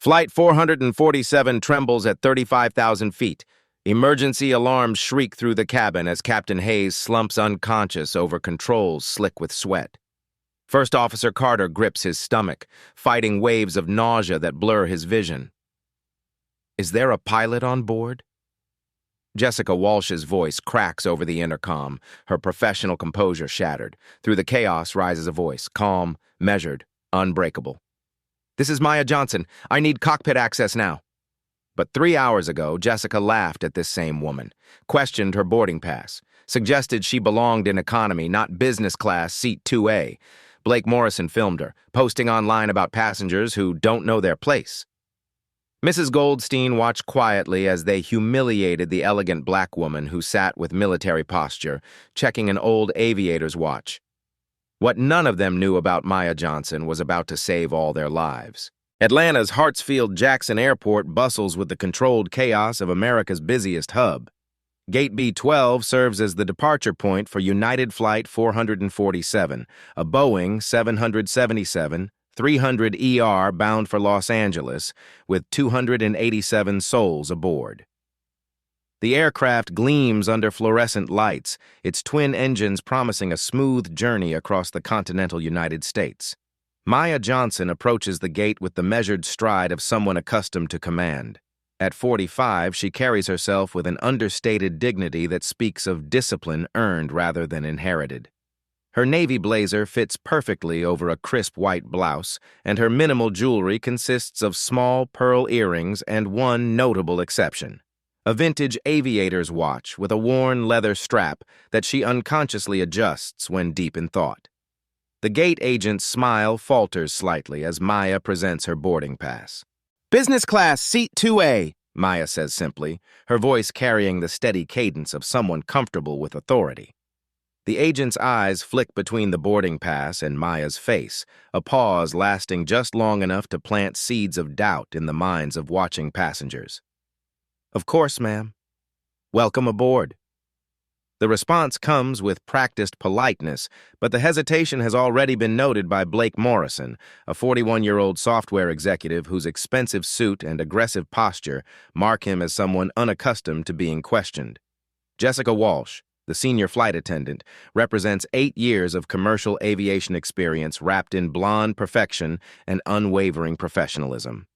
Flight 447 trembles at 35,000 feet. Emergency alarms shriek through the cabin as Captain Hayes slumps unconscious over controls slick with sweat. First Officer Carter grips his stomach, fighting waves of nausea that blur his vision. Is there a pilot on board? Jessica Walsh's voice cracks over the intercom, her professional composure shattered. Through the chaos rises a voice, calm, measured, unbreakable. This is Maya Johnson. I need cockpit access now. But 3 hours ago, Jessica laughed at this same woman, questioned her boarding pass, suggested she belonged in economy, not business class, seat 2A. Blake Morrison filmed her, posting online about passengers who don't know their place. Mrs. Goldstein watched quietly as they humiliated the elegant black woman who sat with military posture, checking an old aviator's watch. What none of them knew about Maya Johnson was about to save all their lives. Atlanta's Hartsfield-Jackson Airport bustles with the controlled chaos of America's busiest hub. Gate B-12 serves as the departure point for United Flight 447, a Boeing 777-300ER bound for Los Angeles, with 287 souls aboard. The aircraft gleams under fluorescent lights, its twin engines promising a smooth journey across the continental United States. Maya Johnson approaches the gate with the measured stride of someone accustomed to command. At 45, she carries herself with an understated dignity that speaks of discipline earned rather than inherited. Her navy blazer fits perfectly over a crisp white blouse, and her minimal jewelry consists of small pearl earrings and one notable exception: a vintage aviator's watch with a worn leather strap that she unconsciously adjusts when deep in thought. The gate agent's smile falters slightly as Maya presents her boarding pass. Business class, seat 2A, Maya says simply, her voice carrying the steady cadence of someone comfortable with authority. The agent's eyes flick between the boarding pass and Maya's face, a pause lasting just long enough to plant seeds of doubt in the minds of watching passengers. Of course, ma'am. Welcome aboard. The response comes with practiced politeness, but the hesitation has already been noted by Blake Morrison, a 41-year-old software executive whose expensive suit and aggressive posture mark him as someone unaccustomed to being questioned. Jessica Walsh, the senior flight attendant, represents 8 years of commercial aviation experience wrapped in blonde perfection and unwavering professionalism.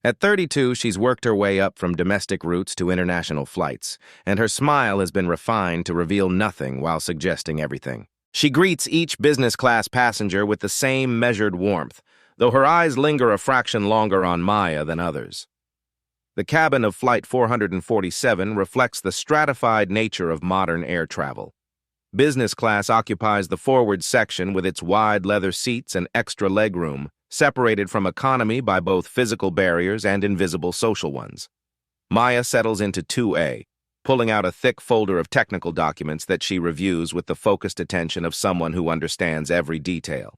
At 32, she's worked her way up from domestic routes to international flights, and her smile has been refined to reveal nothing while suggesting everything. She greets each business-class passenger with the same measured warmth, though her eyes linger a fraction longer on Maya than others. The cabin of Flight 447 reflects the stratified nature of modern air travel. Business class occupies the forward section with its wide leather seats and extra legroom, separated from economy by both physical barriers and invisible social ones. Maya settles into 2A, pulling out a thick folder of technical documents that she reviews with the focused attention of someone who understands every detail.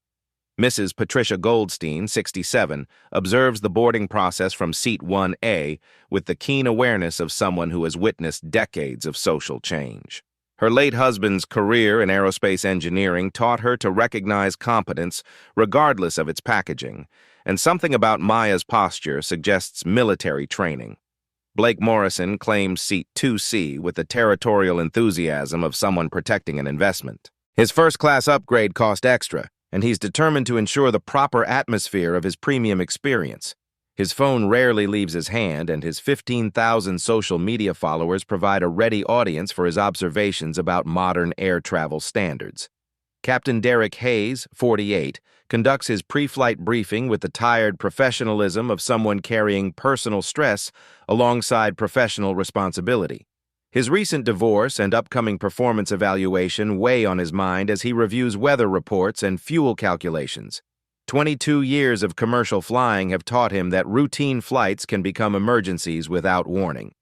Mrs. Patricia Goldstein, 67, observes the boarding process from seat 1A with the keen awareness of someone who has witnessed decades of social change. Her late husband's career in aerospace engineering taught her to recognize competence regardless of its packaging, and something about Maya's posture suggests military training. Blake Morrison claims seat 2C with the territorial enthusiasm of someone protecting an investment. His first-class upgrade cost extra, and he's determined to ensure the proper atmosphere of his premium experience. His phone rarely leaves his hand, and his 15,000 social media followers provide a ready audience for his observations about modern air travel standards. Captain Derek Hayes, 48, conducts his pre-flight briefing with the tired professionalism of someone carrying personal stress alongside professional responsibility. His recent divorce and upcoming performance evaluation weigh on his mind as he reviews weather reports and fuel calculations. 22 years of commercial flying have taught him that routine flights can become emergencies without warning.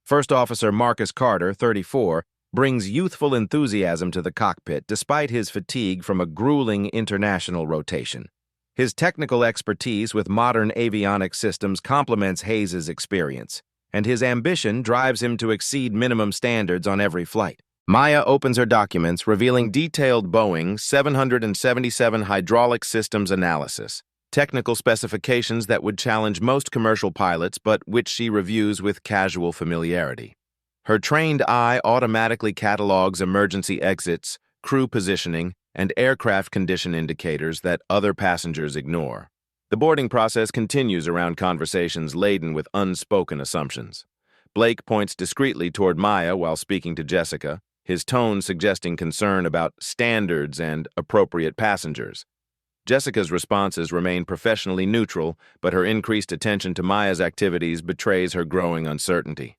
First Officer Marcus Carter, 34, brings youthful enthusiasm to the cockpit despite his fatigue from a grueling international rotation. His technical expertise with modern avionics systems complements Hayes's experience, and his ambition drives him to exceed minimum standards on every flight. Maya opens her documents, revealing detailed Boeing 777 hydraulic systems analysis. technical specifications that would challenge most commercial pilots but which she reviews with casual familiarity. Her trained eye automatically catalogs emergency exits, crew positioning, and aircraft condition indicators that other passengers ignore. The boarding process continues around conversations laden with unspoken assumptions. Blake points discreetly toward Maya while speaking to Jessica, his tone suggesting concern about standards and appropriate passengers. Jessica's responses remain professionally neutral, but her increased attention to Maya's activities betrays her growing uncertainty.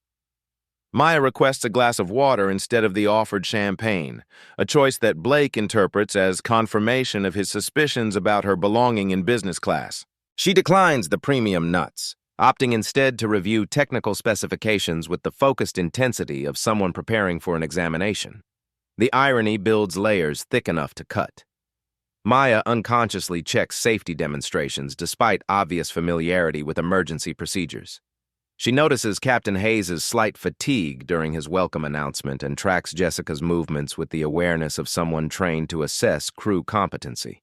Maya requests a glass of water instead of the offered champagne, a choice that Blake interprets as confirmation of his suspicions about her belonging in business class. She declines the premium nuts, opting instead to review technical specifications with the focused intensity of someone preparing for an examination. The irony builds layers thick enough to cut. Maya unconsciously checks safety demonstrations despite obvious familiarity with emergency procedures. She notices Captain Hayes' slight fatigue during his welcome announcement and tracks Jessica's movements with the awareness of someone trained to assess crew competency.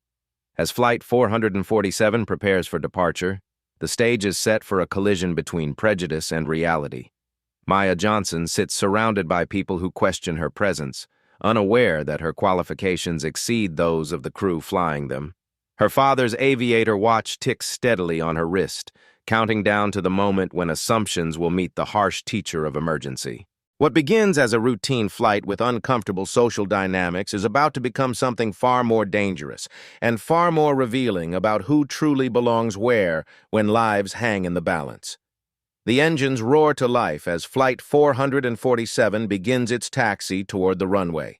As Flight 447 prepares for departure, the stage is set for a collision between prejudice and reality. Maya Johnson sits surrounded by people who question her presence, unaware that her qualifications exceed those of the crew flying them. Her father's aviator watch ticks steadily on her wrist, counting down to the moment when assumptions will meet the harsh teacher of emergency. What begins as a routine flight with uncomfortable social dynamics is about to become something far more dangerous and far more revealing about who truly belongs where when lives hang in the balance. The engines roar to life as Flight 447 begins its taxi toward the runway.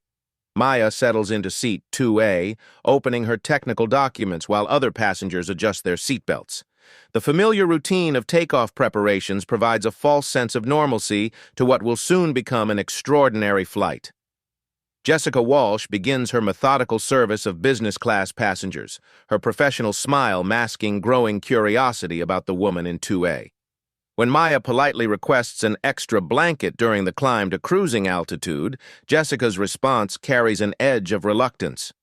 Maya settles into seat 2A, opening her technical documents while other passengers adjust their seatbelts. The familiar routine of takeoff preparations provides a false sense of normalcy to what will soon become an extraordinary flight. Jessica Walsh begins her methodical service of business class passengers, her professional smile masking growing curiosity about the woman in 2A. When Maya politely requests an extra blanket during the climb to cruising altitude, Jessica's response carries an edge of reluctance.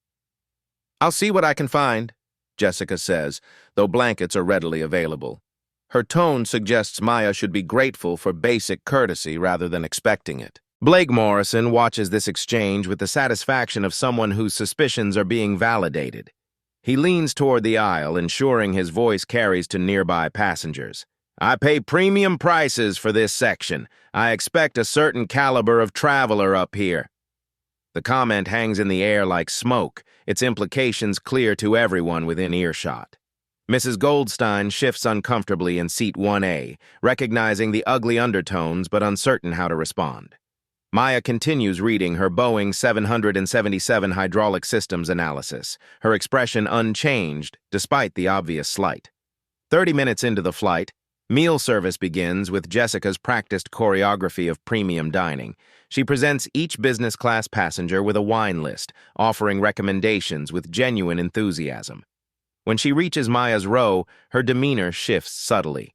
"I'll see what I can find," Jessica says, though blankets are readily available. Her tone suggests Maya should be grateful for basic courtesy rather than expecting it. Blake Morrison watches this exchange with the satisfaction of someone whose suspicions are being validated. He leans toward the aisle, ensuring his voice carries to nearby passengers. "I pay premium prices for this section. I expect a certain caliber of traveler up here." The comment hangs in the air like smoke, its implications clear to everyone within earshot. Mrs. Goldstein shifts uncomfortably in seat 1A, recognizing the ugly undertones but uncertain how to respond. Maya continues reading her Boeing 777 hydraulic systems analysis, her expression unchanged despite the obvious slight. 30 minutes into the flight, meal service begins with Jessica's practiced choreography of premium dining. She presents each business class passenger with a wine list, offering recommendations with genuine enthusiasm. When she reaches Maya's row, her demeanor shifts subtly.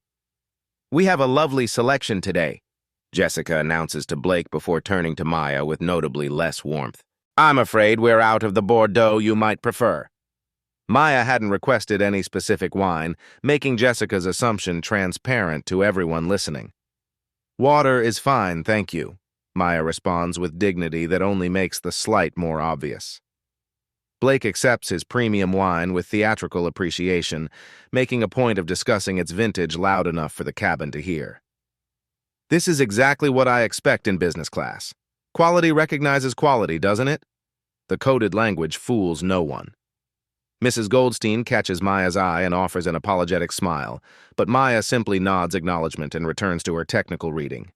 "We have a lovely selection today," Jessica announces to Blake before turning to Maya with notably less warmth. "I'm afraid we're out of the Bordeaux you might prefer." Maya hadn't requested any specific wine, making Jessica's assumption transparent to everyone listening. "Water is fine, thank you," Maya responds with dignity that only makes the slight more obvious. Blake accepts his premium wine with theatrical appreciation, making a point of discussing its vintage loud enough for the cabin to hear. "This is exactly what I expect in business class. Quality recognizes quality, doesn't it?" The coded language fools no one. Mrs. Goldstein catches Maya's eye and offers an apologetic smile, but Maya simply nods acknowledgement and returns to her technical reading.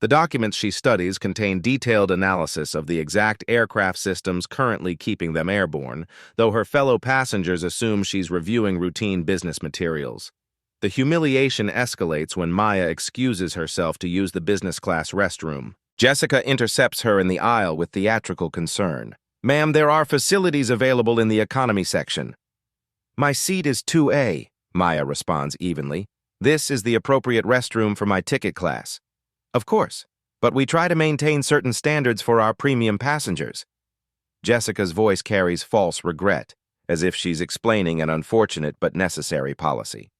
The documents she studies contain detailed analysis of the exact aircraft systems currently keeping them airborne, though her fellow passengers assume she's reviewing routine business materials. The humiliation escalates when Maya excuses herself to use the business class restroom. Jessica intercepts her in the aisle with theatrical concern. "Ma'am, there are facilities available in the economy section." "My seat is 2A, Maya responds evenly. "This is the appropriate restroom for my ticket class." "Of course, but we try to maintain certain standards for our premium passengers." Jessica's voice carries false regret, as if she's explaining an unfortunate but necessary policy.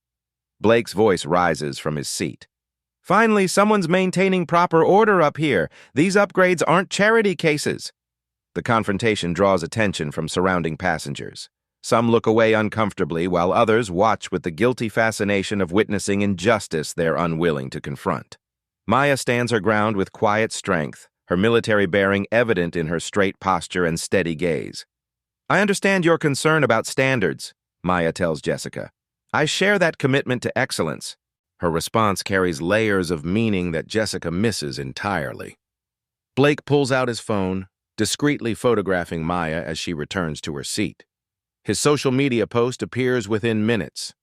Blake's voice rises from his seat. Finally, someone's maintaining proper order up here. These upgrades aren't charity cases. The confrontation draws attention from surrounding passengers. Some look away uncomfortably, while others watch with the guilty fascination of witnessing injustice they're unwilling to confront. Maya stands her ground with quiet strength, her military bearing evident in her straight posture and steady gaze. I understand your concern about standards, Maya tells Jessica. I share that commitment to excellence. Her response carries layers of meaning that Jessica misses entirely. Blake pulls out his phone, discreetly photographing Maya as she returns to her seat. His social media post appears within minutes.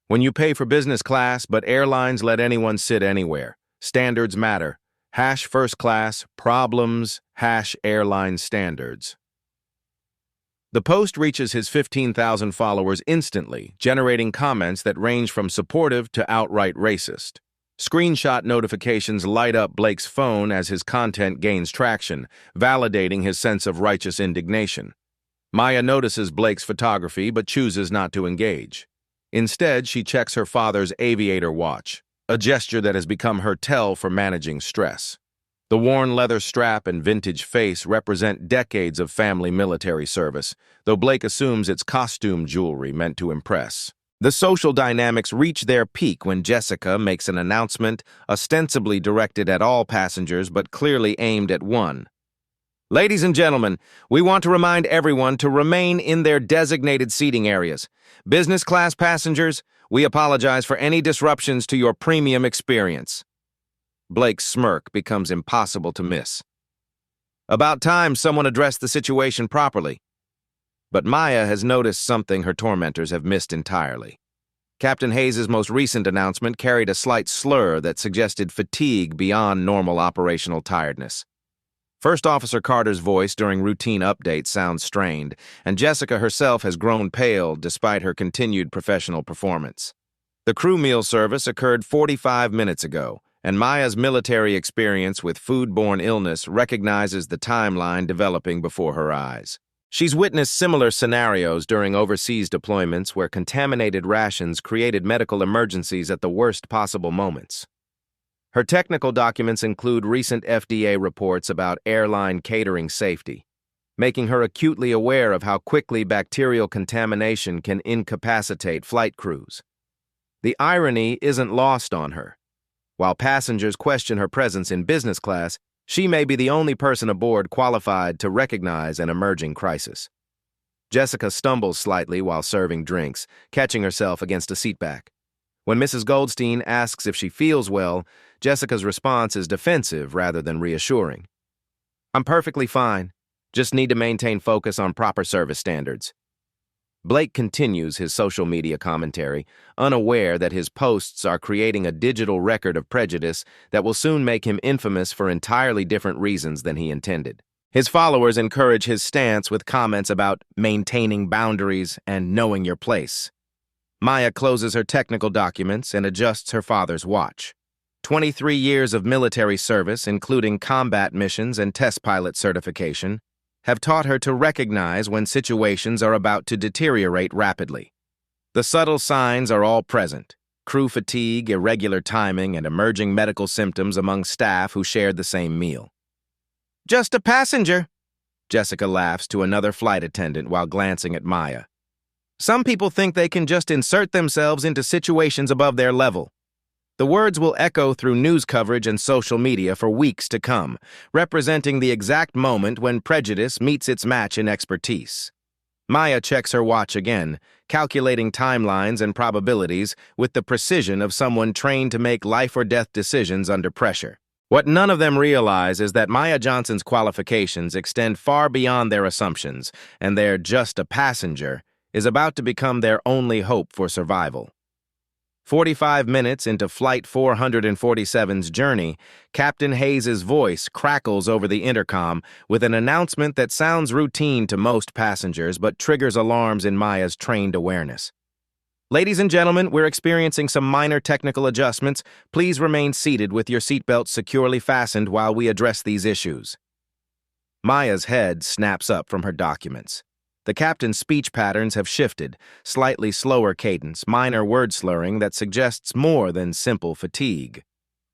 When you pay for business class, but airlines let anyone sit anywhere. Standards matter. Hash first class, problems, hash airline standards. The post reaches his 15,000 followers instantly, generating comments that range from supportive to outright racist. Screenshot notifications light up Blake's phone as his content gains traction, validating his sense of righteous indignation. Maya notices Blake's photography but chooses not to engage. Instead, she checks her father's aviator watch, a gesture that has become her tell for managing stress. The worn leather strap and vintage face represent decades of family military service, though Blake assumes it's costume jewelry meant to impress. The social dynamics reach their peak when Jessica makes an announcement ostensibly directed at all passengers but clearly aimed at one. Ladies and gentlemen, we want to remind everyone to remain in their designated seating areas. Business class passengers, we apologize for any disruptions to your premium experience. Blake's smirk becomes impossible to miss. About time someone addressed the situation properly. But Maya has noticed something her tormentors have missed entirely. Captain Hayes' most recent announcement carried a slight slur that suggested fatigue beyond normal operational tiredness. First Officer Carter's voice during routine updates sounds strained, and Jessica herself has grown pale despite her continued professional performance. The crew meal service occurred 45 minutes ago, and Maya's military experience with foodborne illness recognizes the timeline developing before her eyes. She's witnessed similar scenarios during overseas deployments where contaminated rations created medical emergencies at the worst possible moments. Her technical documents include recent FDA reports about airline catering safety, making her acutely aware of how quickly bacterial contamination can incapacitate flight crews. The irony isn't lost on her. While passengers question her presence in business class, she may be the only person aboard qualified to recognize an emerging crisis. Jessica stumbles slightly while serving drinks, catching herself against a seatback. When Mrs. Goldstein asks if she feels well, Jessica's response is defensive rather than reassuring. I'm perfectly fine. Just need to maintain focus on proper service standards. Blake continues his social media commentary, unaware that his posts are creating a digital record of prejudice that will soon make him infamous for entirely different reasons than he intended. His followers encourage his stance with comments about maintaining boundaries and knowing your place. Maya closes her technical documents and adjusts her father's watch. 23 years of military service, including combat missions and test pilot certification, have taught her to recognize when situations are about to deteriorate rapidly. The subtle signs are all present: crew fatigue, irregular timing, and emerging medical symptoms among staff who shared the same meal. Just a passenger, Jessica laughs to another flight attendant while glancing at Maya. Some people think they can just insert themselves into situations above their level. The words will echo through news coverage and social media for weeks to come, representing the exact moment when prejudice meets its match in expertise. Maya checks her watch again, calculating timelines and probabilities with the precision of someone trained to make life-or-death decisions under pressure. What none of them realize is that Maya Johnson's qualifications extend far beyond their assumptions, and their just a passenger is about to become their only hope for survival. 45 minutes into Flight 447's journey, Captain Hayes' voice crackles over the intercom with an announcement that sounds routine to most passengers but triggers alarms in Maya's trained awareness. Ladies and gentlemen, we're experiencing some minor technical adjustments. Please remain seated with your seatbelts securely fastened while we address these issues. Maya's head snaps up from her documents. The captain's speech patterns have shifted, slightly slower cadence, minor word slurring that suggests more than simple fatigue.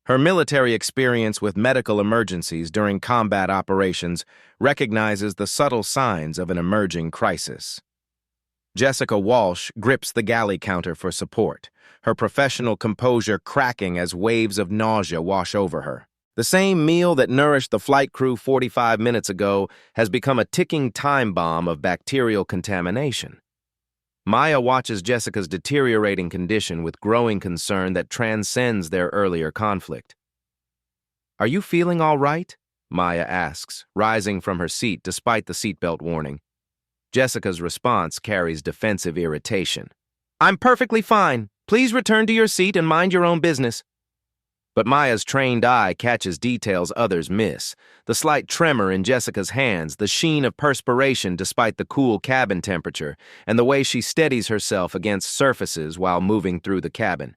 Her military experience with medical emergencies during combat operations recognizes the subtle signs of an emerging crisis. Jessica Walsh grips the galley counter for support, her professional composure cracking as waves of nausea wash over her. The same meal that nourished the flight crew 45 minutes ago has become a ticking time bomb of bacterial contamination. Maya watches Jessica's deteriorating condition with growing concern that transcends their earlier conflict. "Are you feeling all right?" Maya asks, rising from her seat despite the seatbelt warning. Jessica's response carries defensive irritation. "I'm perfectly fine. Please return to your seat and mind your own business." But Maya's trained eye catches details others miss. The slight tremor in Jessica's hands, the sheen of perspiration despite the cool cabin temperature, and the way she steadies herself against surfaces while moving through the cabin.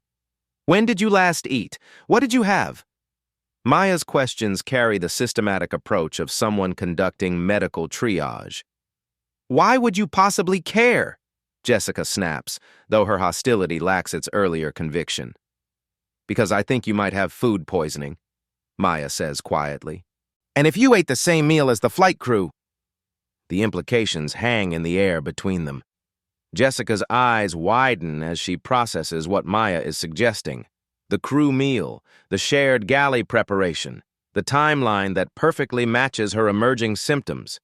"When did you last eat? What did you have?" Maya's questions carry the systematic approach of someone conducting medical triage. "Why would you possibly care?" Jessica snaps, though her hostility lacks its earlier conviction. "Because I think you might have food poisoning," Maya says quietly. "And if you ate the same meal as the flight crew?" The implications hang in the air between them. Jessica's eyes widen as she processes what Maya is suggesting. The crew meal, the shared galley preparation, the timeline that perfectly matches her emerging symptoms.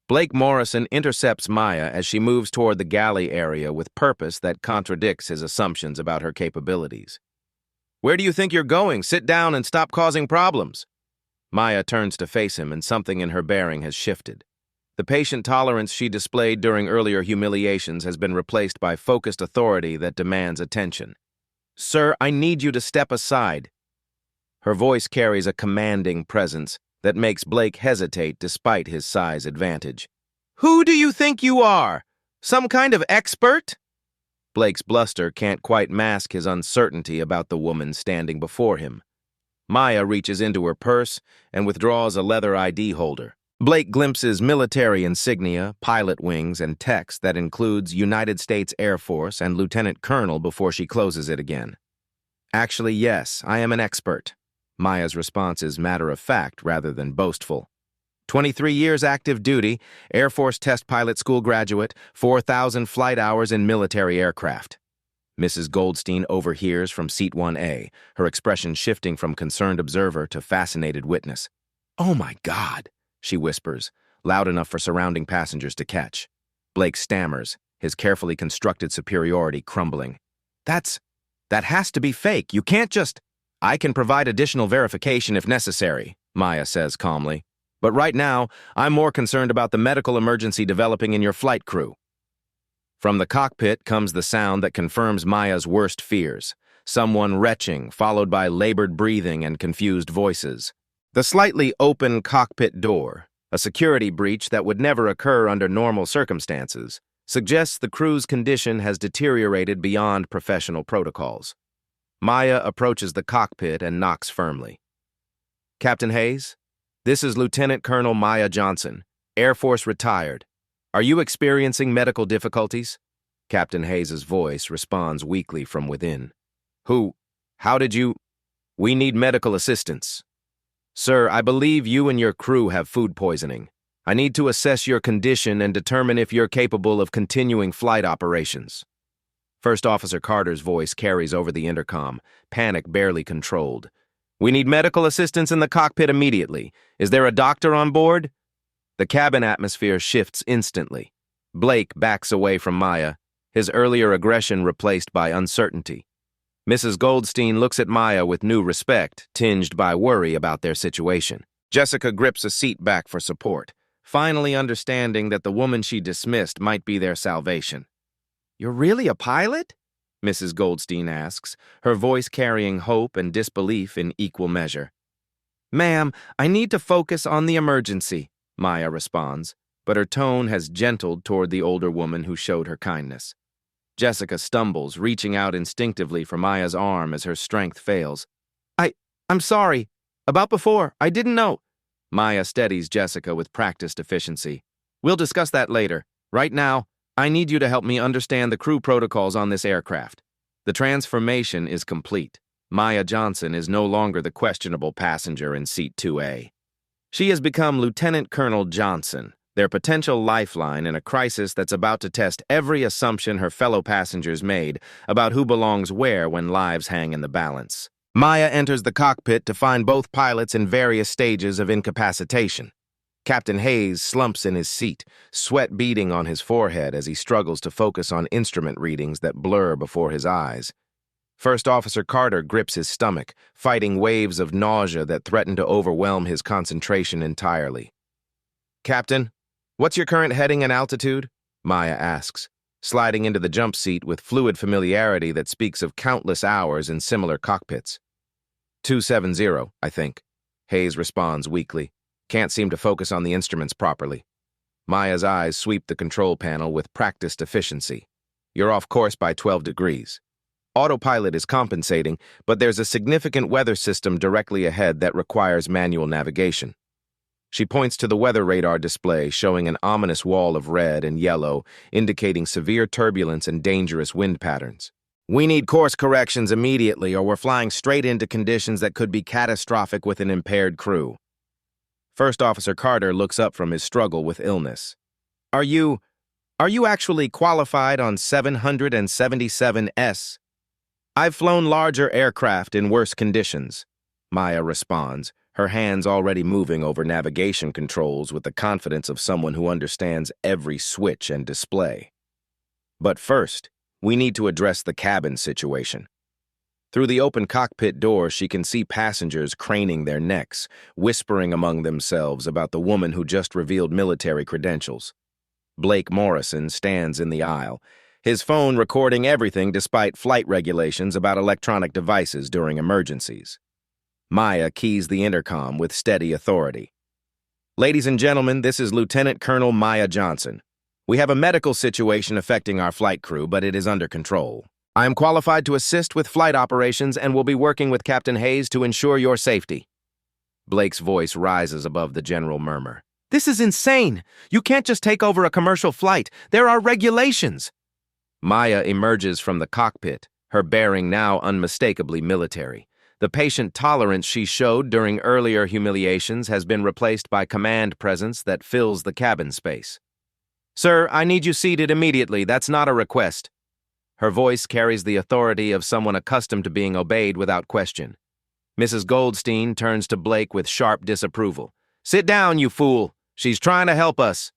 Blake Morrison intercepts Maya as she moves toward the galley area with purpose that contradicts his assumptions about her capabilities. "Where do you think you're going? Sit down and stop causing problems." Maya turns to face him, and something in her bearing has shifted. The patient tolerance she displayed during earlier humiliations has been replaced by focused authority that demands attention. "Sir, I need you to step aside." Her voice carries a commanding presence that makes Blake hesitate despite his size advantage. "Who do you think you are? Some kind of expert?" Blake's bluster can't quite mask his uncertainty about the woman standing before him. Maya reaches into her purse and withdraws a leather ID holder. Blake glimpses military insignia, pilot wings, and text that includes United States Air Force and Lieutenant Colonel before she closes it again. "Actually, yes, I am an expert." Maya's response is matter-of-fact rather than boastful. 23 years active duty, Air Force Test Pilot School graduate, 4,000 flight hours in military aircraft. Mrs. Goldstein overhears from seat 1A, her expression shifting from concerned observer to fascinated witness. "Oh my God," she whispers, loud enough for surrounding passengers to catch. Blake stammers, his carefully constructed superiority crumbling. That has to be fake. You can't just—" "I can provide additional verification if necessary," Maya says calmly. "But right now, I'm more concerned about the medical emergency developing in your flight crew." From the cockpit comes the sound that confirms Maya's worst fears. Someone retching, followed by labored breathing and confused voices. The slightly open cockpit door, a security breach that would never occur under normal circumstances, suggests the crew's condition has deteriorated beyond professional protocols. Maya approaches the cockpit and knocks firmly. "Captain Hayes? This is Lieutenant Colonel Maya Johnson, Air Force retired. Are you experiencing medical difficulties?" Captain Hayes's voice responds weakly from within. How did you? "We need medical assistance." "Sir, I believe you and your crew have food poisoning. I need to assess your condition and determine if you're capable of continuing flight operations." First Officer Carter's voice carries over the intercom, panic barely controlled. "We need medical assistance in the cockpit immediately. Is there a doctor on board?" The cabin atmosphere shifts instantly. Blake backs away from Maya, his earlier aggression replaced by uncertainty. Mrs. Goldstein looks at Maya with new respect, tinged by worry about their situation. Jessica grips a seat back for support, finally understanding that the woman she dismissed might be their salvation. "You're really a pilot?" Mrs. Goldstein asks, her voice carrying hope and disbelief in equal measure. "Ma'am, I need to focus on the emergency," Maya responds, but her tone has gentled toward the older woman who showed her kindness. Jessica stumbles, reaching out instinctively for Maya's arm as her strength fails. I'm sorry. About before, I didn't know." Maya steadies Jessica with practiced efficiency. "We'll discuss that later. Right now, I need you to help me understand the crew protocols on this aircraft. The transformation is complete. Maya Johnson is no longer the questionable passenger in Seat 2A. She has become Lieutenant Colonel Johnson, their potential lifeline in a crisis that's about to test every assumption her fellow passengers made about who belongs where when lives hang in the balance. Maya enters the cockpit to find both pilots in various stages of incapacitation. Captain Hayes slumps in his seat, sweat beading on his forehead as he struggles to focus on instrument readings that blur before his eyes. First Officer Carter grips his stomach, fighting waves of nausea that threaten to overwhelm his concentration entirely. "Captain, what's your current heading and altitude?" Maya asks, sliding into the jump seat with fluid familiarity that speaks of countless hours in similar cockpits. 270, I think. Hayes responds weakly. Can't seem to focus on the instruments properly. Maya's eyes sweep the control panel with practiced efficiency. You're off course by 12 degrees. Autopilot is compensating, but there's a significant weather system directly ahead that requires manual navigation. She points to the weather radar display showing an ominous wall of red and yellow, indicating severe turbulence and dangerous wind patterns. "We need course corrections immediately, or we're flying straight into conditions that could be catastrophic with an impaired crew." First Officer Carter looks up from his struggle with illness. Are you actually qualified on 777S? "I've flown larger aircraft in worse conditions," Maya responds, her hands already moving over navigation controls with the confidence of someone who understands every switch and display. "But first, we need to address the cabin situation." Through the open cockpit door, she can see passengers craning their necks, whispering among themselves about the woman who just revealed military credentials. Blake Morrison stands in the aisle, his phone recording everything despite flight regulations about electronic devices during emergencies. Maya keys the intercom with steady authority. "Ladies and gentlemen, this is Lieutenant Colonel Maya Johnson. We have a medical situation affecting our flight crew, but it is under control. I am qualified to assist with flight operations and will be working with Captain Hayes to ensure your safety." Blake's voice rises above the general murmur. "This is insane! You can't just take over a commercial flight. There are regulations!" Maya emerges from the cockpit, her bearing now unmistakably military. The patient tolerance she showed during earlier humiliations has been replaced by command presence that fills the cabin space. "Sir, I need you seated immediately. That's not a request." Her voice carries the authority of someone accustomed to being obeyed without question. Mrs. Goldstein turns to Blake with sharp disapproval. "Sit down, you fool. She's trying to help us."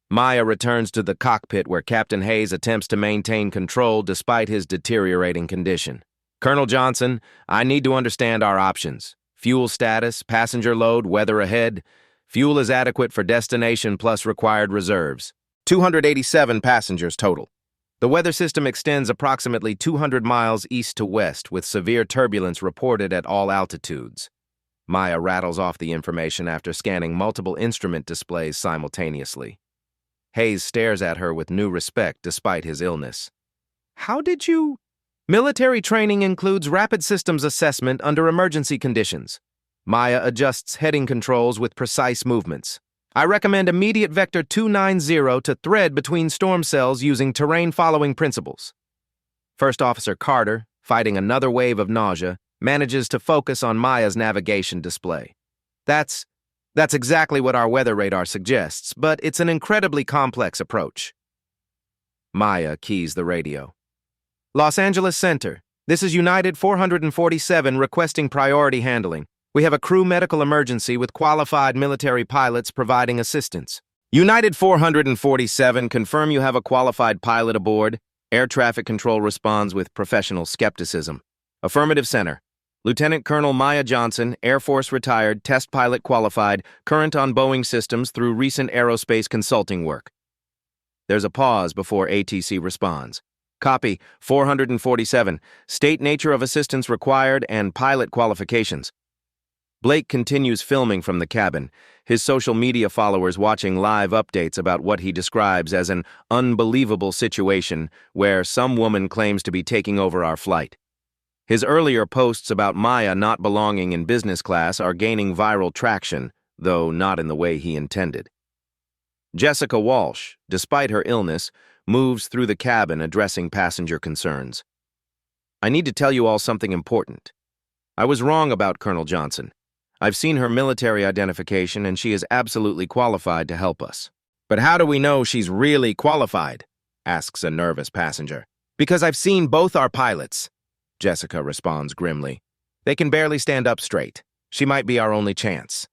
Maya returns to the cockpit where Captain Hayes attempts to maintain control despite his deteriorating condition. "Colonel Johnson, I need to understand our options. Fuel status, passenger load, weather ahead. Fuel is adequate for destination plus required reserves. 287 passengers total. The weather system extends approximately 200 miles east to west with severe turbulence reported at all altitudes." Maya rattles off the information after scanning multiple instrument displays simultaneously. Hayes stares at her with new respect despite his illness. "How did you—" "Military training includes rapid systems assessment under emergency conditions." Maya adjusts heading controls with precise movements. "I recommend immediate vector 290 to thread between storm cells using terrain-following principles." First Officer Carter, fighting another wave of nausea, manages to focus on Maya's navigation display. That's exactly what our weather radar suggests, but it's an incredibly complex approach." Maya keys the radio. "Los Angeles Center, this is United 447 requesting priority handling. We have a crew medical emergency with qualified military pilots providing assistance." "United 447, confirm you have a qualified pilot aboard." Air traffic control responds with professional skepticism. "Affirmative, Center. Lieutenant Colonel Maya Johnson, Air Force retired, test pilot qualified, current on Boeing systems through recent aerospace consulting work." There's a pause before ATC responds. "Copy, 447. State nature of assistance required and pilot qualifications." Blake continues filming from the cabin, his social media followers watching live updates about what he describes as an unbelievable situation where some woman claims to be taking over our flight. His earlier posts about Maya not belonging in business class are gaining viral traction, though not in the way he intended. Jessica Walsh, despite her illness, moves through the cabin addressing passenger concerns. I need to tell you all something important. I was wrong about Colonel Johnson. I've seen her military identification and she is absolutely qualified to help us. But how do we know she's really qualified? Asks a nervous passenger. Because I've seen both our pilots, Jessica responds grimly. They can barely stand up straight. She might be our only chance.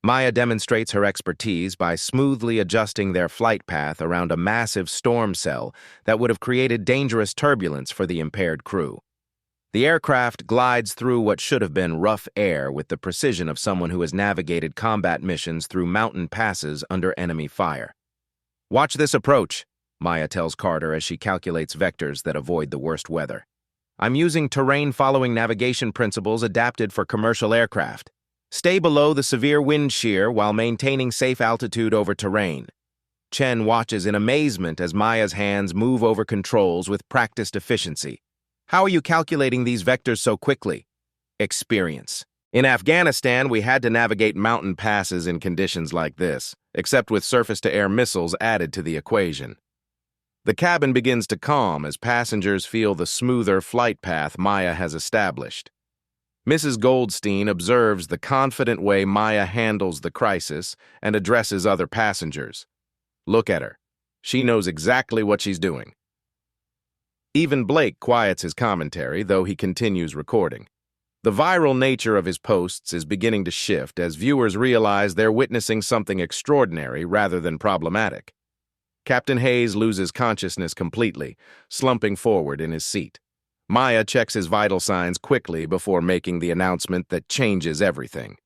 Maya demonstrates her expertise by smoothly adjusting their flight path around a massive storm cell that would have created dangerous turbulence for the impaired crew. The aircraft glides through what should have been rough air with the precision of someone who has navigated combat missions through mountain passes under enemy fire. Watch this approach, Maya tells Carter as she calculates vectors that avoid the worst weather. I'm using terrain-following navigation principles adapted for commercial aircraft. Stay below the severe wind shear while maintaining safe altitude over terrain. Chen watches in amazement as Maya's hands move over controls with practiced efficiency. How are you calculating these vectors so quickly? Experience. In Afghanistan, we had to navigate mountain passes in conditions like this, except with surface-to-air missiles added to the equation. The cabin begins to calm as passengers feel the smoother flight path Maya has established. Mrs. Goldstein observes the confident way Maya handles the crisis and addresses other passengers. Look at her. She knows exactly what she's doing. Even Blake quiets his commentary, though he continues recording. The viral nature of his posts is beginning to shift as viewers realize they're witnessing something extraordinary rather than problematic. Captain Hayes loses consciousness completely, slumping forward in his seat. Maya checks his vital signs quickly before making the announcement that changes everything.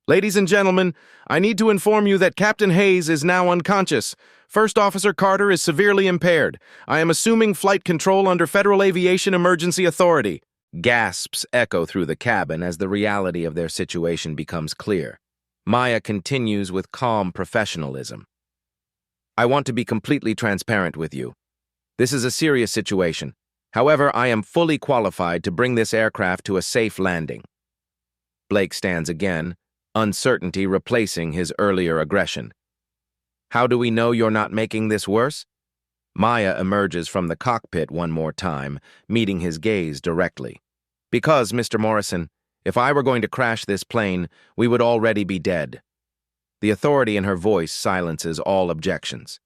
Ladies and gentlemen, I need to inform you that Captain Hayes is now unconscious. First Officer Carter is severely impaired. I am assuming flight control under Federal Aviation Emergency Authority. Gasps echo through the cabin as the reality of their situation becomes clear. Maya continues with calm professionalism. I want to be completely transparent with you. This is a serious situation. However, I am fully qualified to bring this aircraft to a safe landing. Blake stands again, uncertainty replacing his earlier aggression. How do we know you're not making this worse? Maya emerges from the cockpit one more time, meeting his gaze directly. Because, Mr. Morrison, if I were going to crash this plane, we would already be dead. The authority in her voice silences all objections.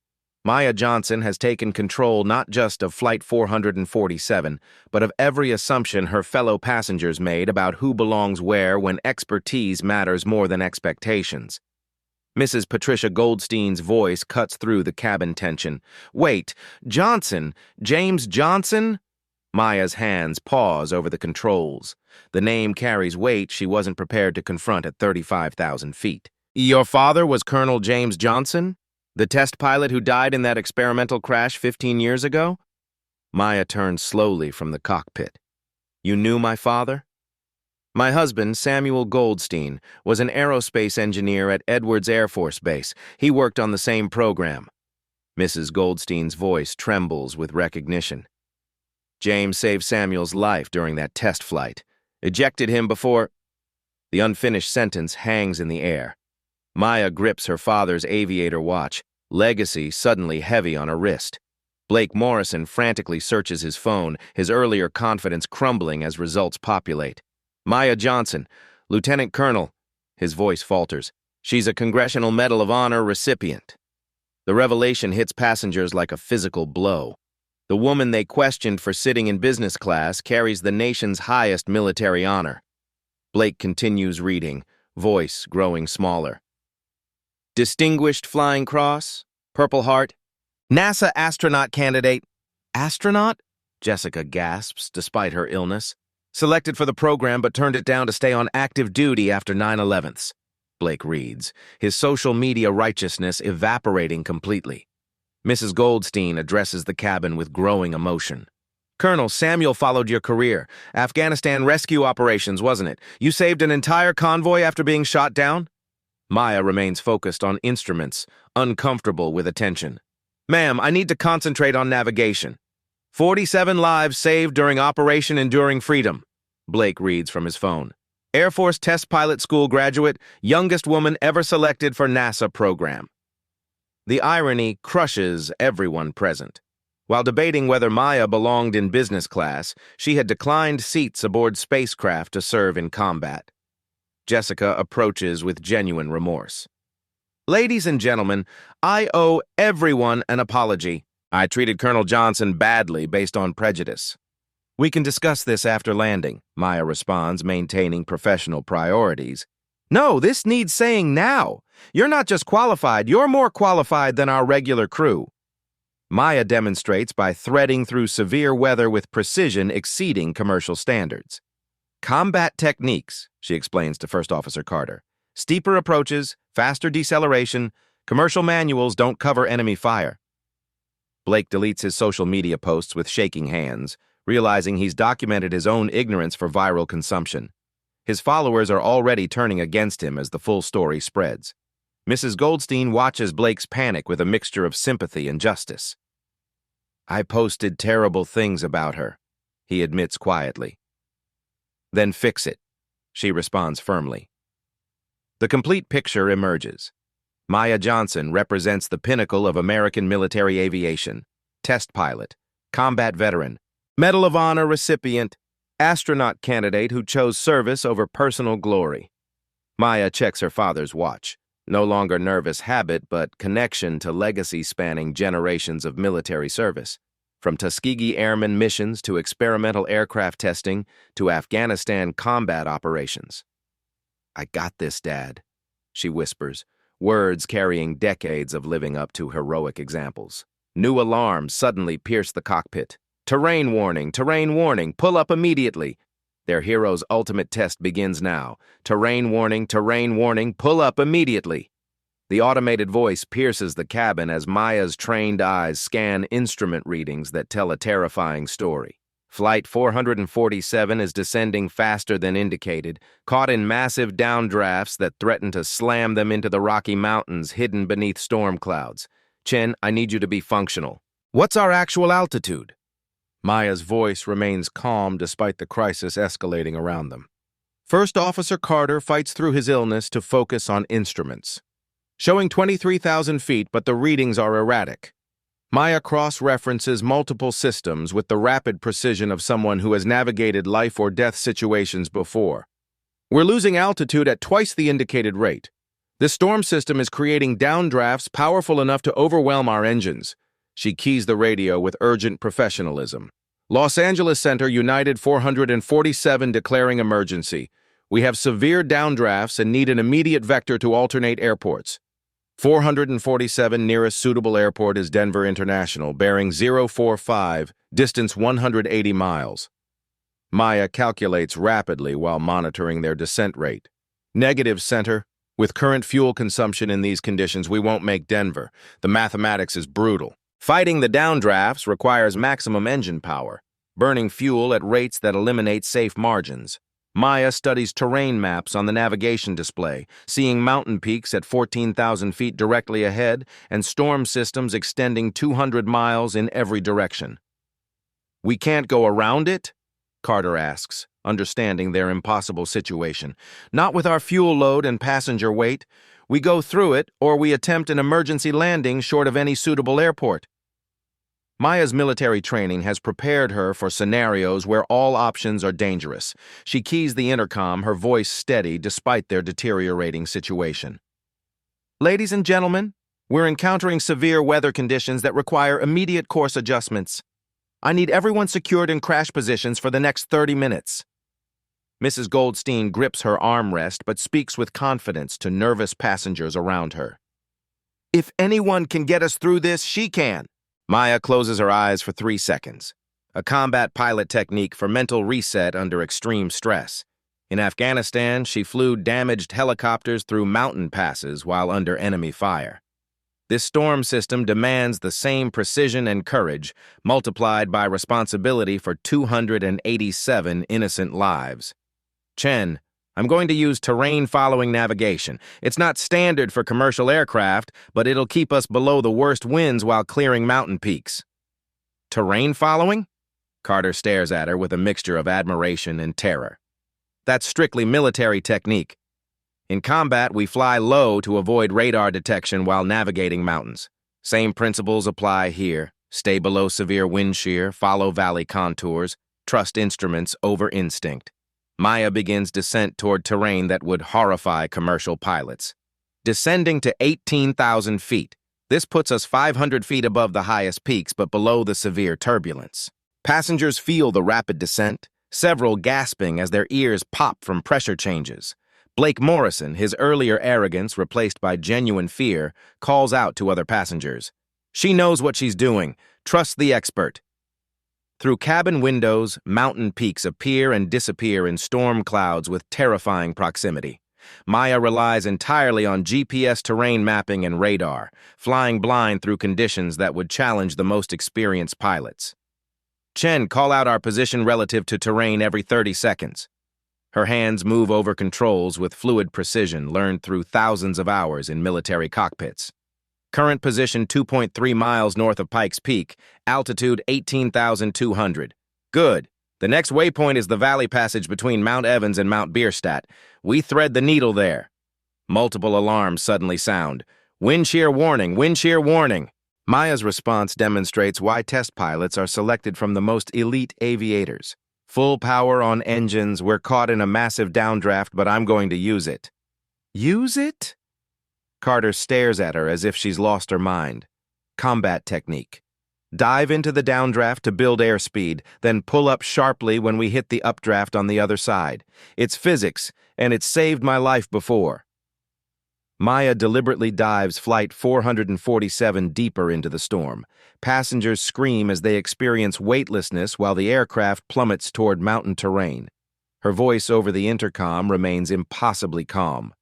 Maya Johnson has taken control not just of Flight 447, but of every assumption her fellow passengers made about who belongs where when expertise matters more than expectations. Mrs. Patricia Goldstein's voice cuts through the cabin tension. Wait, Johnson? James Johnson? Maya's hands pause over the controls. The name carries weight she wasn't prepared to confront at 35,000 feet. Your father was Colonel James Johnson? The test pilot who died in that experimental crash 15 years ago? Maya turned slowly from the cockpit. You knew my father? My husband, Samuel Goldstein, was an aerospace engineer at Edwards Air Force Base. He worked on the same program. Mrs. Goldstein's voice trembles with recognition. James saved Samuel's life during that test flight. Ejected him before... The unfinished sentence hangs in the air. Maya grips her father's aviator watch, legacy suddenly heavy on her wrist. Blake Morrison frantically searches his phone, his earlier confidence crumbling as results populate. Maya Johnson, Lieutenant Colonel. His voice falters. She's a Congressional Medal of Honor recipient. The revelation hits passengers like a physical blow. The woman they questioned for sitting in business class carries the nation's highest military honor. Blake continues reading, voice growing smaller. Distinguished Flying Cross, Purple Heart, NASA astronaut candidate. Astronaut? Jessica gasps despite her illness. Selected for the program but turned it down to stay on active duty after 9/11s. Blake reads, his social media righteousness evaporating completely. Mrs. Goldstein addresses the cabin with growing emotion. Colonel, Samuel followed your career. Afghanistan rescue operations, wasn't it? You saved an entire convoy after being shot down? Maya remains focused on instruments, uncomfortable with attention. Ma'am, I need to concentrate on navigation. 47 lives saved during Operation Enduring Freedom. Blake reads from his phone. Air Force Test Pilot School graduate, youngest woman ever selected for NASA program. The irony crushes everyone present. While debating whether Maya belonged in business class, she had declined seats aboard spacecraft to serve in combat. Jessica approaches with genuine remorse. Ladies and gentlemen, I owe everyone an apology. I treated Colonel Johnson badly based on prejudice. We can discuss this after landing, Maya responds, maintaining professional priorities. No, this needs saying now. You're not just qualified, you're more qualified than our regular crew. Maya demonstrates by threading through severe weather with precision exceeding commercial standards. Combat techniques, she explains to First Officer Carter. Steeper approaches, faster deceleration, commercial manuals don't cover enemy fire. Blake deletes his social media posts with shaking hands, realizing he's documented his own ignorance for viral consumption. His followers are already turning against him as the full story spreads. Mrs. Goldstein watches Blake's panic with a mixture of sympathy and justice. I posted terrible things about her, he admits quietly. Then fix it, she responds firmly. The complete picture emerges. Maya Johnson represents the pinnacle of American military aviation, test pilot, combat veteran, Medal of Honor recipient, astronaut candidate who chose service over personal glory. Maya checks her father's watch. No longer nervous habit, but connection to legacy spanning generations of military service. From Tuskegee Airmen missions to experimental aircraft testing to Afghanistan combat operations. I got this, Dad, she whispers, words carrying decades of living up to heroic examples. New alarms suddenly pierce the cockpit. Terrain warning, pull up immediately. Their hero's ultimate test begins now. Terrain warning, pull up immediately. The automated voice pierces the cabin as Maya's trained eyes scan instrument readings that tell a terrifying story. Flight 447 is descending faster than indicated, caught in massive downdrafts that threaten to slam them into the Rocky Mountains hidden beneath storm clouds. Chen, I need you to be functional. What's our actual altitude? Maya's voice remains calm despite the crisis escalating around them. First Officer Carter fights through his illness to focus on instruments. Showing 23,000 feet, but the readings are erratic. Maya cross-references multiple systems with the rapid precision of someone who has navigated life or death situations before. We're losing altitude at twice the indicated rate. This storm system is creating downdrafts powerful enough to overwhelm our engines. She keys the radio with urgent professionalism. Los Angeles Center United 447 declaring emergency. We have severe downdrafts and need an immediate vector to alternate airports. 447 nearest suitable airport is Denver International, bearing 045, distance 180 miles. Maya calculates rapidly while monitoring their descent rate. Negative, Center. With current fuel consumption in these conditions, we won't make Denver. The mathematics is brutal. Fighting the downdrafts requires maximum engine power, burning fuel at rates that eliminate safe margins. Maya studies terrain maps on the navigation display, seeing mountain peaks at 14,000 feet directly ahead and storm systems extending 200 miles in every direction. We can't go around it? Carter asks, understanding their impossible situation. Not with our fuel load and passenger weight. We go through it, or we attempt an emergency landing short of any suitable airport. Maya's military training has prepared her for scenarios where all options are dangerous. She keys the intercom, her voice steady despite their deteriorating situation. Ladies and gentlemen, we're encountering severe weather conditions that require immediate course adjustments. I need everyone secured in crash positions for the next 30 minutes. Mrs. Goldstein grips her armrest but speaks with confidence to nervous passengers around her. If anyone can get us through this, she can. Maya closes her eyes for 3 seconds, a combat pilot technique for mental reset under extreme stress. In Afghanistan, she flew damaged helicopters through mountain passes while under enemy fire. This storm system demands the same precision and courage, multiplied by responsibility for 287 innocent lives. Chen, I'm going to use terrain-following navigation. It's not standard for commercial aircraft, but it'll keep us below the worst winds while clearing mountain peaks. Terrain following? Carter stares at her with a mixture of admiration and terror. That's strictly military technique. In combat, we fly low to avoid radar detection while navigating mountains. Same principles apply here. Stay below severe wind shear, follow valley contours, trust instruments over instinct. Maya begins descent toward terrain that would horrify commercial pilots. Descending to 18,000 feet. This puts us 500 feet above the highest peaks but below the severe turbulence. Passengers feel the rapid descent, several gasping as their ears pop from pressure changes. Blake Morrison, his earlier arrogance replaced by genuine fear, calls out to other passengers. She knows what she's doing. Trust the expert. Through cabin windows, mountain peaks appear and disappear in storm clouds with terrifying proximity. Maya relies entirely on GPS terrain mapping and radar, flying blind through conditions that would challenge the most experienced pilots. Chen, call out our position relative to terrain every 30 seconds. Her hands move over controls with fluid precision learned through thousands of hours in military cockpits. Current position 2.3 miles north of Pikes Peak, altitude 18,200. Good. The next waypoint is the valley passage between Mount Evans and Mount Bierstadt. We thread the needle there. Multiple alarms suddenly sound. Wind shear warning, wind shear warning. Maya's response demonstrates why test pilots are selected from the most elite aviators. Full power on engines, we're caught in a massive downdraft, but I'm going to use it. Use it? Carter stares at her as if she's lost her mind. Combat technique. Dive into the downdraft to build airspeed, then pull up sharply when we hit the updraft on the other side. It's physics, and it's saved my life before. Maya deliberately dives Flight 447 deeper into the storm. Passengers scream as they experience weightlessness while the aircraft plummets toward mountain terrain. Her voice over the intercom remains impossibly calm.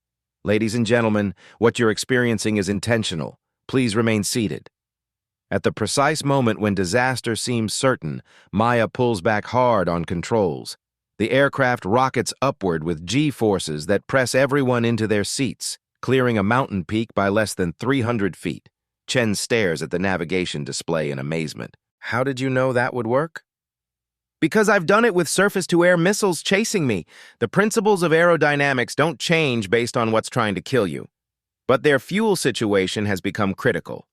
Ladies and gentlemen, what you're experiencing is intentional. Please remain seated. At the precise moment when disaster seems certain, Maya pulls back hard on controls. The aircraft rockets upward with G-forces that press everyone into their seats, clearing a mountain peak by less than 300 feet. Chen stares at the navigation display in amazement. How did you know that would work? Because I've done it with surface-to-air missiles chasing me. The principles of aerodynamics don't change based on what's trying to kill you. But their fuel situation has become critical.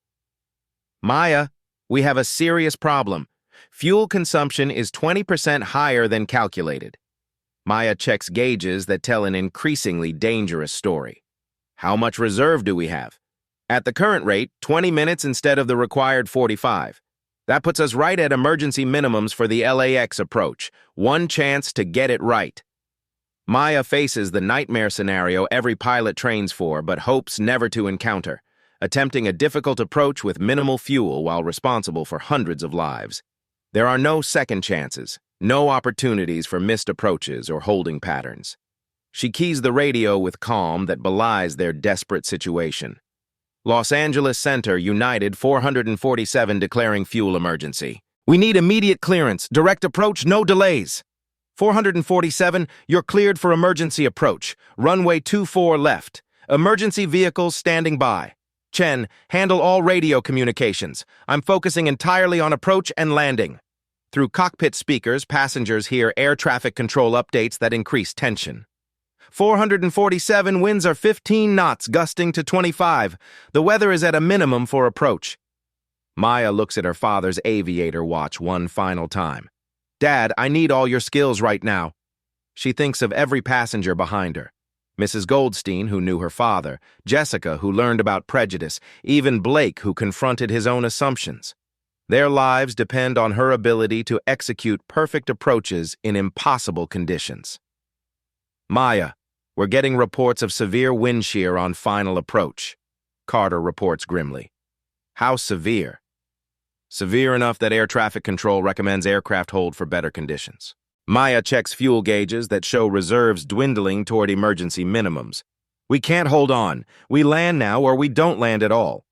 Maya, we have a serious problem. Fuel consumption is 20% higher than calculated. Maya checks gauges that tell an increasingly dangerous story. How much reserve do we have? At the current rate, 20 minutes instead of the required 45. That puts us right at emergency minimums for the LAX approach. One chance to get it right. Maya faces the nightmare scenario every pilot trains for but hopes never to encounter, attempting a difficult approach with minimal fuel while responsible for hundreds of lives. There are no second chances, no opportunities for missed approaches or holding patterns. She keys the radio with calm that belies their desperate situation. Los Angeles Center, United 447 declaring fuel emergency. We need immediate clearance. Direct approach, no delays. 447, you're cleared for emergency approach. Runway 24 left. Emergency vehicles standing by. Chen, handle all radio communications. I'm focusing entirely on approach and landing. Through cockpit speakers, passengers hear air traffic control updates that increase tension. 447, winds are 15 knots, gusting to 25. The weather is at a minimum for approach. Maya looks at her father's aviator watch one final time. Dad, I need all your skills right now. She thinks of every passenger behind her. Mrs. Goldstein, who knew her father, Jessica, who learned about prejudice, even Blake, who confronted his own assumptions. Their lives depend on her ability to execute perfect approaches in impossible conditions. Maya, we're getting reports of severe wind shear on final approach. Carter reports grimly. How severe? Severe enough that air traffic control recommends aircraft hold for better conditions. Maya checks fuel gauges that show reserves dwindling toward emergency minimums. We can't hold on. We land now or we don't land at all.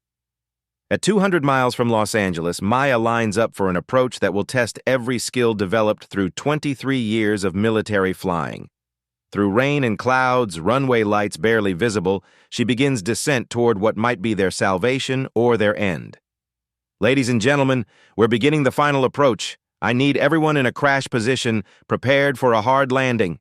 At 200 miles from Los Angeles, Maya lines up for an approach that will test every skill developed through 23 years of military flying. Through rain and clouds, runway lights barely visible, she begins descent toward what might be their salvation or their end. Ladies and gentlemen, we're beginning the final approach. I need everyone in a crash position, prepared for a hard landing.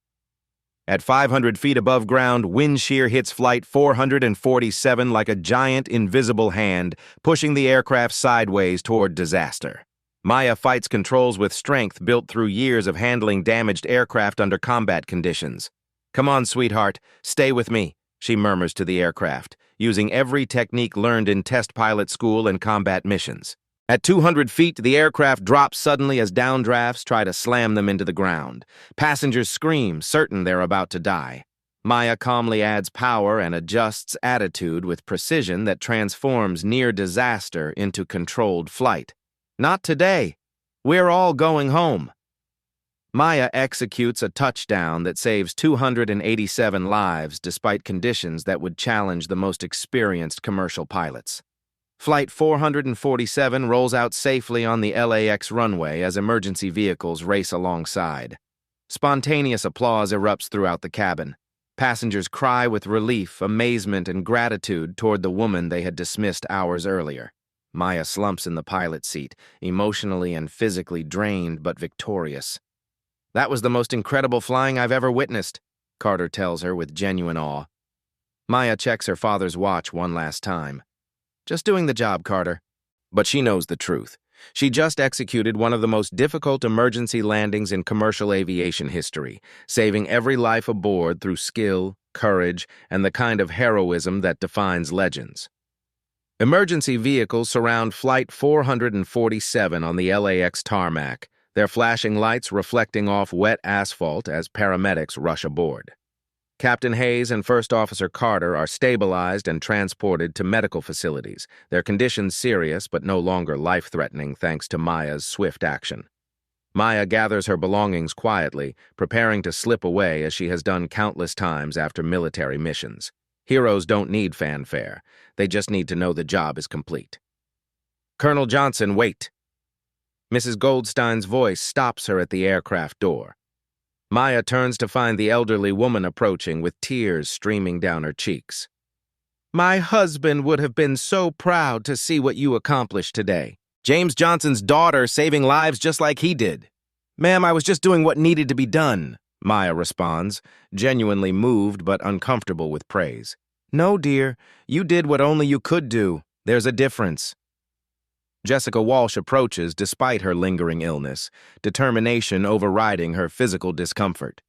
At 500 feet above ground, wind shear hits Flight 447 like a giant invisible hand, pushing the aircraft sideways toward disaster. Maya fights controls with strength built through years of handling damaged aircraft under combat conditions. "Come on, sweetheart, stay with me," she murmurs to the aircraft, using every technique learned in test pilot school and combat missions. At 200 feet, the aircraft drops suddenly as downdrafts try to slam them into the ground. Passengers scream, certain they're about to die. Maya calmly adds power and adjusts attitude with precision that transforms near disaster into controlled flight. "Not today. We're all going home." Maya executes a touchdown that saves 287 lives despite conditions that would challenge the most experienced commercial pilots. Flight 447 rolls out safely on the LAX runway as emergency vehicles race alongside. Spontaneous applause erupts throughout the cabin. Passengers cry with relief, amazement, and gratitude toward the woman they had dismissed hours earlier. Maya slumps in the pilot seat, emotionally and physically drained but victorious. "That was the most incredible flying I've ever witnessed," Carter tells her with genuine awe. Maya checks her father's watch one last time. "Just doing the job, Carter." But she knows the truth. She just executed one of the most difficult emergency landings in commercial aviation history, saving every life aboard through skill, courage, and the kind of heroism that defines legends. Emergency vehicles surround Flight 447 on the LAX tarmac, their flashing lights reflecting off wet asphalt as paramedics rush aboard. Captain Hayes and First Officer Carter are stabilized and transported to medical facilities, their conditions serious but no longer life-threatening thanks to Maya's swift action. Maya gathers her belongings quietly, preparing to slip away as she has done countless times after military missions. Heroes don't need fanfare. They just need to know the job is complete. "Colonel Johnson, wait." Mrs. Goldstein's voice stops her at the aircraft door. Maya turns to find the elderly woman approaching with tears streaming down her cheeks. "My husband would have been so proud to see what you accomplished today. James Johnson's daughter saving lives just like he did." "Ma'am, I was just doing what needed to be done," Maya responds, genuinely moved but uncomfortable with praise. "No, dear, you did what only you could do. There's a difference." Jessica Walsh approaches despite her lingering illness, determination overriding her physical discomfort.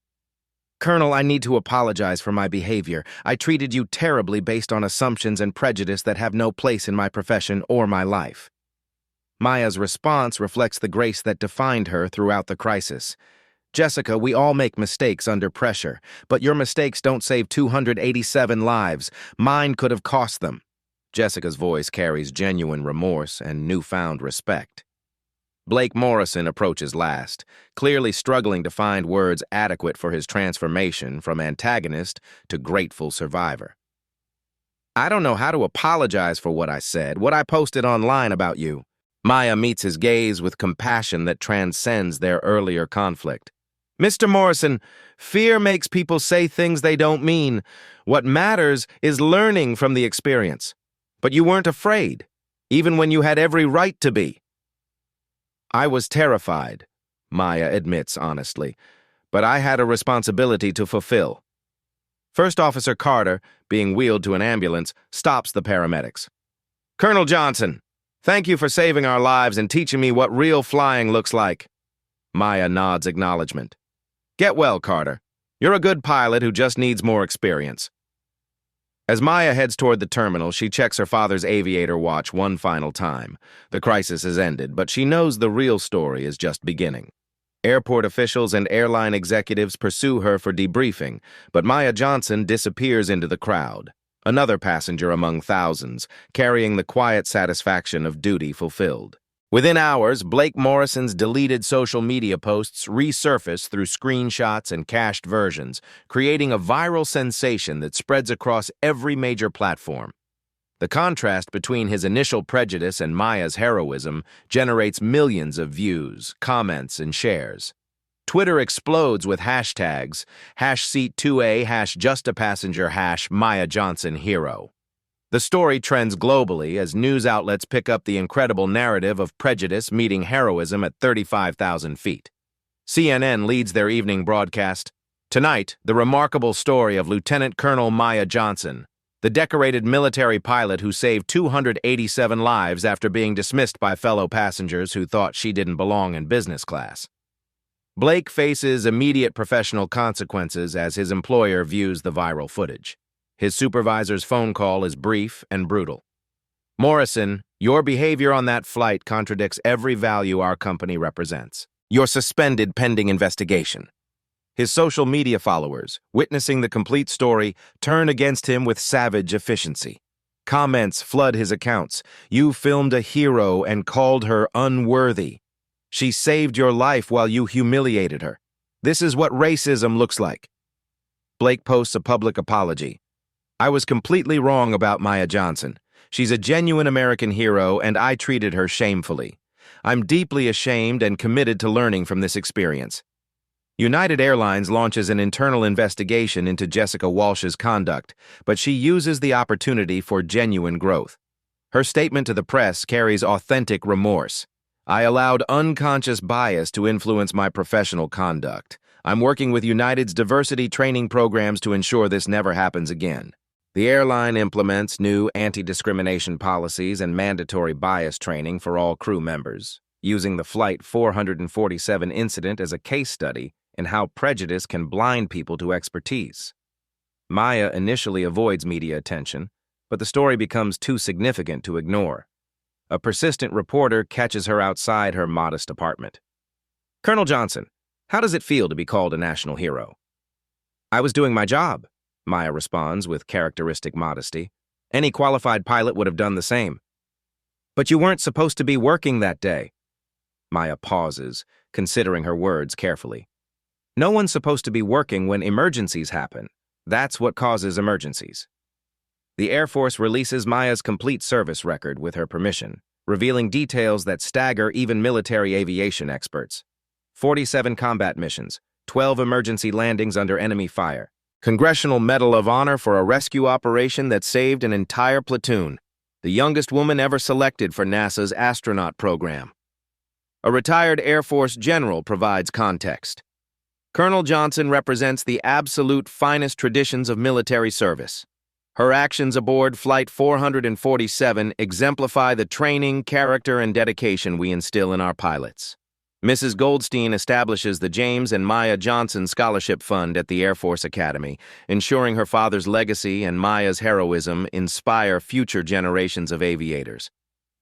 "Colonel, I need to apologize for my behavior. I treated you terribly based on assumptions and prejudice that have no place in my profession or my life." Maya's response reflects the grace that defined her throughout the crisis. "Jessica, we all make mistakes under pressure, but your mistakes don't save 287 lives. Mine could have cost them." Jessica's voice carries genuine remorse and newfound respect. Blake Morrison approaches last, clearly struggling to find words adequate for his transformation from antagonist to grateful survivor. "I don't know how to apologize for what I said, what I posted online about you." Maya meets his gaze with compassion that transcends their earlier conflict. "Mr. Morrison, fear makes people say things they don't mean. What matters is learning from the experience. But you weren't afraid, even when you had every right to be." "I was terrified," Maya admits honestly, "but I had a responsibility to fulfill." First Officer Carter, being wheeled to an ambulance, stops the paramedics. "Colonel Johnson, thank you for saving our lives and teaching me what real flying looks like." Maya nods acknowledgement. "Get well, Carter. You're a good pilot who just needs more experience." As Maya heads toward the terminal, she checks her father's aviator watch one final time. The crisis has ended, but she knows the real story is just beginning. Airport officials and airline executives pursue her for debriefing, but Maya Johnson disappears into the crowd, another passenger among thousands, carrying the quiet satisfaction of duty fulfilled. Within hours, Blake Morrison's deleted social media posts resurface through screenshots and cached versions, creating a viral sensation that spreads across every major platform. The contrast between his initial prejudice and Maya's heroism generates millions of views, comments, and shares. Twitter explodes with hashtags, #Seat2A, #JustAPassenger, #MayaJohnsonHero. The story trends globally as news outlets pick up the incredible narrative of prejudice meeting heroism at 35,000 feet. CNN leads their evening broadcast. Tonight, the remarkable story of Lieutenant Colonel Maya Johnson, the decorated military pilot who saved 287 lives after being dismissed by fellow passengers who thought she didn't belong in business class. Blake faces immediate professional consequences as his employer views the viral footage. His supervisor's phone call is brief and brutal. "Morrison, your behavior on that flight contradicts every value our company represents. You're suspended pending investigation." His social media followers, witnessing the complete story, turn against him with savage efficiency. Comments flood his accounts. "You filmed a hero and called her unworthy. She saved your life while you humiliated her. This is what racism looks like." Blake posts a public apology. "I was completely wrong about Maya Johnson. She's a genuine American hero, and I treated her shamefully. I'm deeply ashamed and committed to learning from this experience." United Airlines launches an internal investigation into Jessica Walsh's conduct, but she uses the opportunity for genuine growth. Her statement to the press carries authentic remorse. "I allowed unconscious bias to influence my professional conduct. I'm working with United's diversity training programs to ensure this never happens again." The airline implements new anti-discrimination policies and mandatory bias training for all crew members, using the Flight 447 incident as a case study in how prejudice can blind people to expertise. Maya initially avoids media attention, but the story becomes too significant to ignore. A persistent reporter catches her outside her modest apartment. "Colonel Johnson, how does it feel to be called a national hero?" "I was doing my job," Maya responds with characteristic modesty. "Any qualified pilot would have done the same." "But you weren't supposed to be working that day." Maya pauses, considering her words carefully. "No one's supposed to be working when emergencies happen. That's what causes emergencies." The Air Force releases Maya's complete service record with her permission, revealing details that stagger even military aviation experts. 47 combat missions, 12 emergency landings under enemy fire, Congressional Medal of Honor for a rescue operation that saved an entire platoon, the youngest woman ever selected for NASA's astronaut program. A retired Air Force general provides context. Colonel Johnson represents the absolute finest traditions of military service. Her actions aboard Flight 447 exemplify the training, character, and dedication we instill in our pilots. Mrs. Goldstein establishes the James and Maya Johnson Scholarship Fund at the Air Force Academy, ensuring her father's legacy and Maya's heroism inspire future generations of aviators.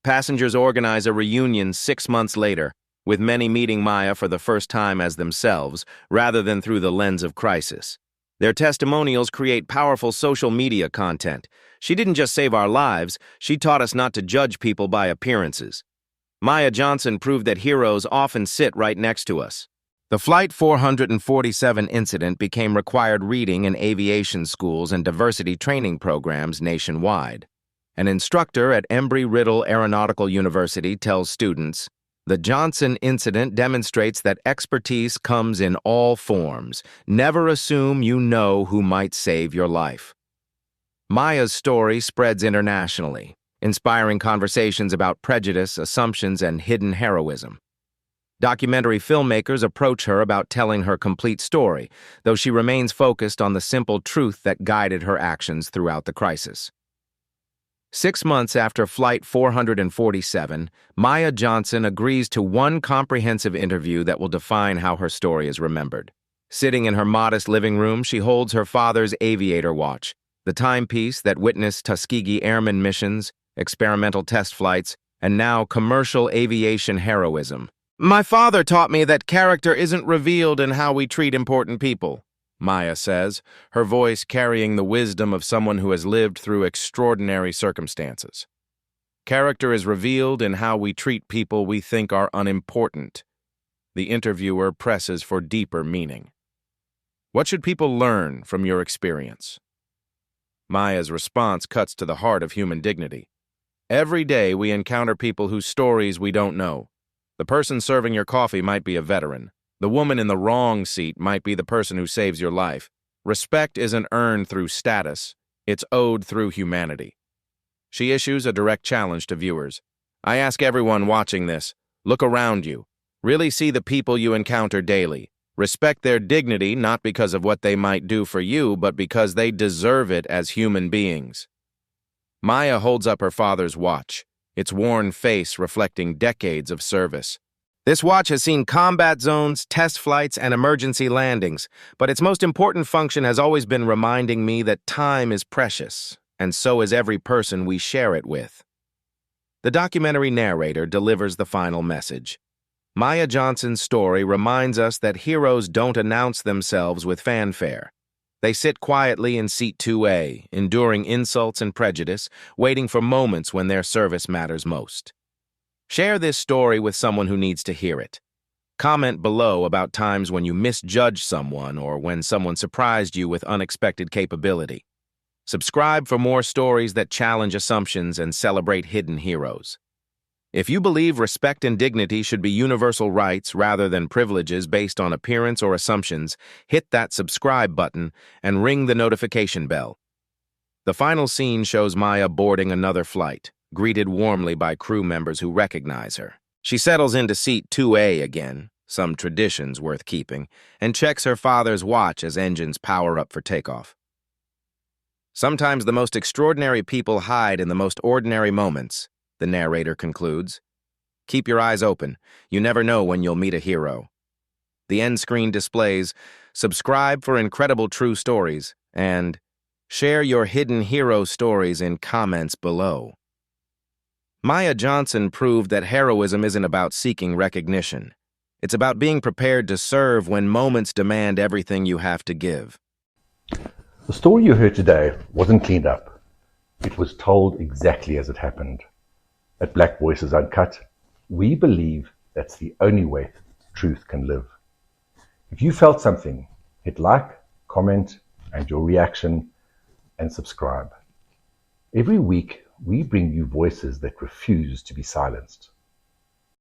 Passengers organize a reunion 6 months later, with many meeting Maya for the first time as themselves, rather than through the lens of crisis. Their testimonials create powerful social media content. "She didn't just save our lives, she taught us not to judge people by appearances." Maya Johnson proved that heroes often sit right next to us. The Flight 447 incident became required reading in aviation schools and diversity training programs nationwide. An instructor at Embry-Riddle Aeronautical University tells students, "The Johnson incident demonstrates that expertise comes in all forms. Never assume you know who might save your life." Maya's story spreads internationally, inspiring conversations about prejudice, assumptions, and hidden heroism. Documentary filmmakers approach her about telling her complete story, though she remains focused on the simple truth that guided her actions throughout the crisis. 6 months after Flight 447, Maya Johnson agrees to one comprehensive interview that will define how her story is remembered. Sitting in her modest living room, she holds her father's aviator watch, the timepiece that witnessed Tuskegee Airmen missions, experimental test flights, and now commercial aviation heroism. "My father taught me that character isn't revealed in how we treat important people," Maya says, her voice carrying the wisdom of someone who has lived through extraordinary circumstances. "Character is revealed in how we treat people we think are unimportant." The interviewer presses for deeper meaning. "What should people learn from your experience?" Maya's response cuts to the heart of human dignity. "Every day we encounter people whose stories we don't know. The person serving your coffee might be a veteran. The woman in the wrong seat might be the person who saves your life. Respect isn't earned through status, it's owed through humanity." She issues a direct challenge to viewers. "I ask everyone watching this, look around you. Really see the people you encounter daily. Respect their dignity not because of what they might do for you, but because they deserve it as human beings. Maya holds up her father's watch, its worn face reflecting decades of service. This watch has seen combat zones, test flights, and emergency landings, but its most important function has always been reminding me that time is precious, and so is every person we share it with. The documentary narrator delivers the final message. Maya Johnson's story reminds us that heroes don't announce themselves with fanfare. They sit quietly in seat 2A, enduring insults and prejudice, waiting for moments when their service matters most. Share this story with someone who needs to hear it. Comment below about times when you misjudged someone or when someone surprised you with unexpected capability. Subscribe for more stories that challenge assumptions and celebrate hidden heroes. If you believe respect and dignity should be universal rights rather than privileges based on appearance or assumptions, hit that subscribe button and ring the notification bell. The final scene shows Maya boarding another flight, greeted warmly by crew members who recognize her. She settles into seat 2A again, some traditions worth keeping, and checks her father's watch as engines power up for takeoff. Sometimes the most extraordinary people hide in the most ordinary moments, the narrator concludes. Keep your eyes open. You never know when you'll meet a hero. The end screen displays, subscribe for incredible true stories, and share your hidden hero stories in comments below. Maya Johnson proved that heroism isn't about seeking recognition. It's about being prepared to serve when moments demand everything you have to give. The story you heard today wasn't cleaned up. It was told exactly as it happened. At Black Voices Uncut, we believe that's the only way truth can live. If you felt something, hit like, comment, and your reaction, and subscribe. Every week, we bring you voices that refuse to be silenced.